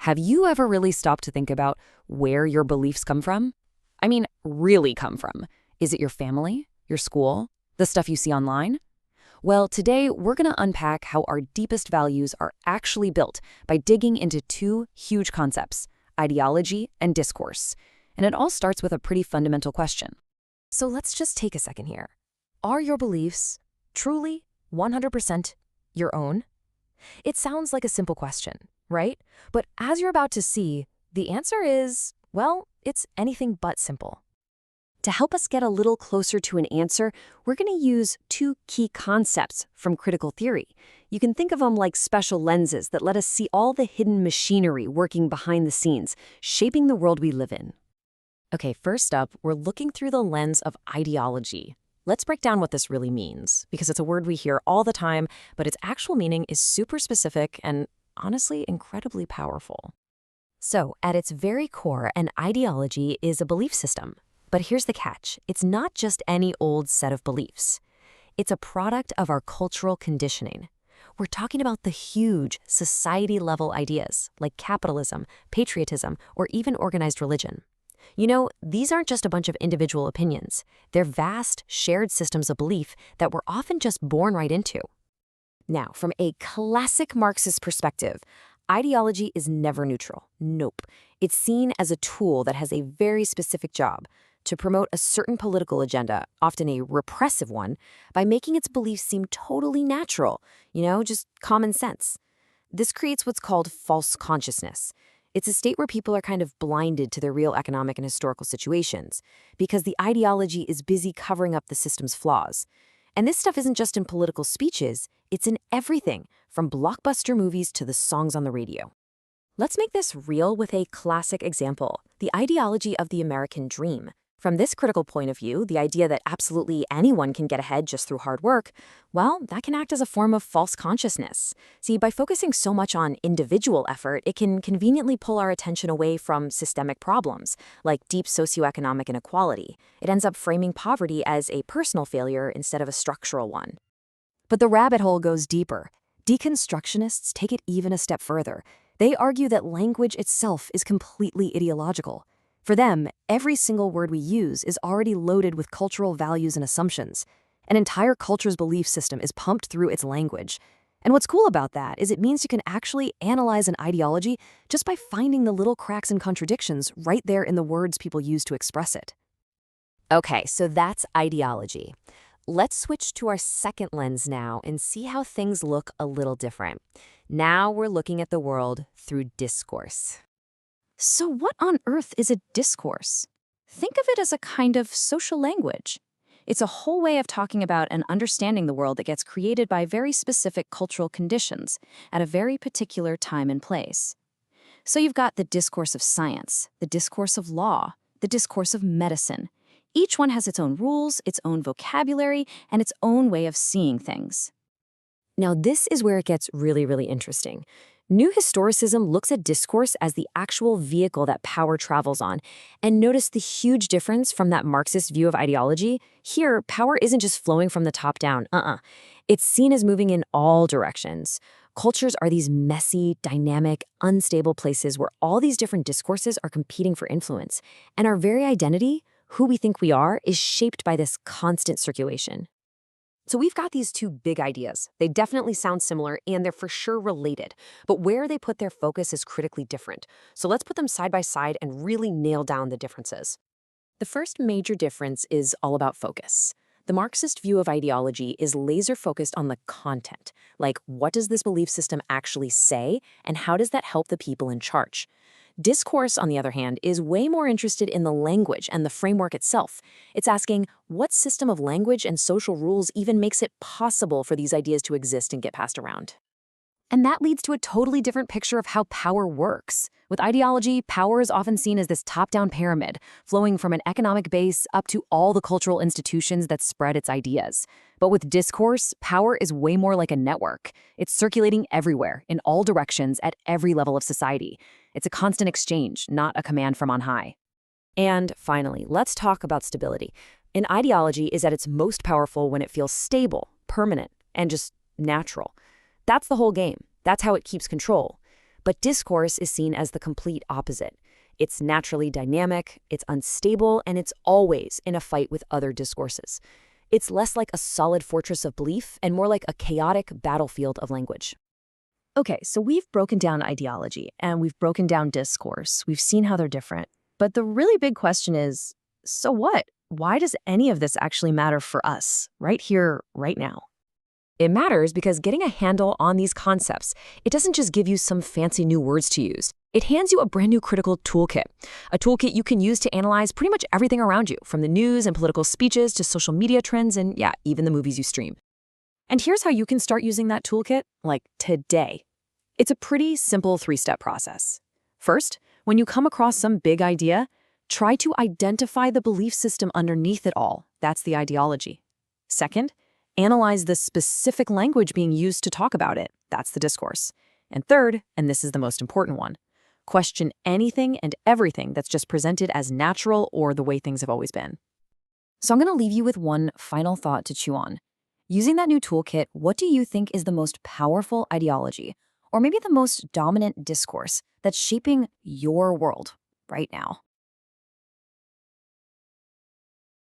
Have you ever really stopped to think about where your beliefs come from? I mean, really come from. Is it your family, your school, the stuff you see online? Well, today we're going to unpack how our deepest values are actually built by digging into two huge concepts, ideology and discourse. And it all starts with a pretty fundamental question. So let's just take a second here. Are your beliefs truly 100% your own? It sounds like a simple question, right? But as you're about to see, the answer is, well, it's anything but simple. To help us get a little closer to an answer, we're going to use two key concepts from critical theory. You can think of them like special lenses that let us see all the hidden machinery working behind the scenes, shaping the world we live in. Okay, first up, we're looking through the lens of ideology. Let's break down what this really means, because it's a word we hear all the time, but its actual meaning is super specific and, honestly, incredibly powerful. So, at its very core, an ideology is a belief system. But here's the catch. It's not just any old set of beliefs. It's a product of our cultural conditioning. We're talking about the huge society-level ideas like capitalism, patriotism, or even organized religion. You know, these aren't just a bunch of individual opinions. They're vast, shared systems of belief that we're often just born right into. Now, from a classic Marxist perspective, ideology is never neutral. Nope. It's seen as a tool that has a very specific job to promote a certain political agenda, often a repressive one, by making its beliefs seem totally natural, just common sense. This creates what's called false consciousness. It's a state where people are kind of blinded to their real economic and historical situations because the ideology is busy covering up the system's flaws. And this stuff isn't just in political speeches, it's in everything, from blockbuster movies to the songs on the radio. Let's make this real with a classic example, the ideology of the American dream. From this critical point of view, the idea that absolutely anyone can get ahead just through hard work, well, that can act as a form of false consciousness. See, by focusing so much on individual effort, it can conveniently pull our attention away from systemic problems, like deep socioeconomic inequality. It ends up framing poverty as a personal failure instead of a structural one. But the rabbit hole goes deeper. Deconstructionists take it even a step further. They argue that language itself is completely ideological. For them, every single word we use is already loaded with cultural values and assumptions. An entire culture's belief system is pumped through its language. And what's cool about that is it means you can actually analyze an ideology just by finding the little cracks and contradictions right there in the words people use to express it. Okay, so that's ideology. Let's switch to our second lens now and see how things look a little different. Now we're looking at the world through discourse. So what on earth is a discourse? Think of it as a kind of social language. It's a whole way of talking about and understanding the world that gets created by very specific cultural conditions at a very particular time and place. So you've got the discourse of science, the discourse of law, the discourse of medicine. Each one has its own rules, its own vocabulary, and its own way of seeing things. Now, this is where it gets really, really interesting. New historicism looks at discourse as the actual vehicle that power travels on. And notice the huge difference from that Marxist view of ideology. Here, power isn't just flowing from the top down. It's seen as moving in all directions. Cultures are these messy, dynamic, unstable places where all these different discourses are competing for influence. And our very identity, who we think we are, is shaped by this constant circulation. So we've got these two big ideas. They definitely sound similar, and they're for sure related. But where they put their focus is critically different. So let's put them side by side and really nail down the differences. The first major difference is all about focus. The Marxist view of ideology is laser-focused on the content. Like, what does this belief system actually say, and how does that help the people in charge? Discourse, on the other hand, is way more interested in the language and the framework itself. It's asking, what system of language and social rules even makes it possible for these ideas to exist and get passed around? And that leads to a totally different picture of how power works. With ideology, power is often seen as this top-down pyramid, flowing from an economic base up to all the cultural institutions that spread its ideas. But with discourse, power is way more like a network. It's circulating everywhere, in all directions, at every level of society. It's a constant exchange, not a command from on high. And finally, let's talk about stability. An ideology is at its most powerful when it feels stable, permanent, and just natural. That's the whole game. That's how it keeps control. But discourse is seen as the complete opposite. It's naturally dynamic, it's unstable, and it's always in a fight with other discourses. It's less like a solid fortress of belief and more like a chaotic battlefield of language. Okay, so we've broken down ideology and we've broken down discourse. We've seen how they're different. But the really big question is, so what? Why does any of this actually matter for us, right here, right now? It matters because getting a handle on these concepts, it doesn't just give you some fancy new words to use. It hands you a brand new critical toolkit, a toolkit you can use to analyze pretty much everything around you, from the news and political speeches to social media trends and, yeah, even the movies you stream. And here's how you can start using that toolkit, like today. It's a pretty simple 3-step process. First, when you come across some big idea, try to identify the belief system underneath it all. That's the ideology. Second, analyze the specific language being used to talk about it. That's the discourse. And third, and this is the most important one, question anything and everything that's just presented as natural or the way things have always been. So I'm going to leave you with one final thought to chew on. Using that new toolkit, what do you think is the most powerful ideology, or maybe the most dominant discourse that's shaping your world right now?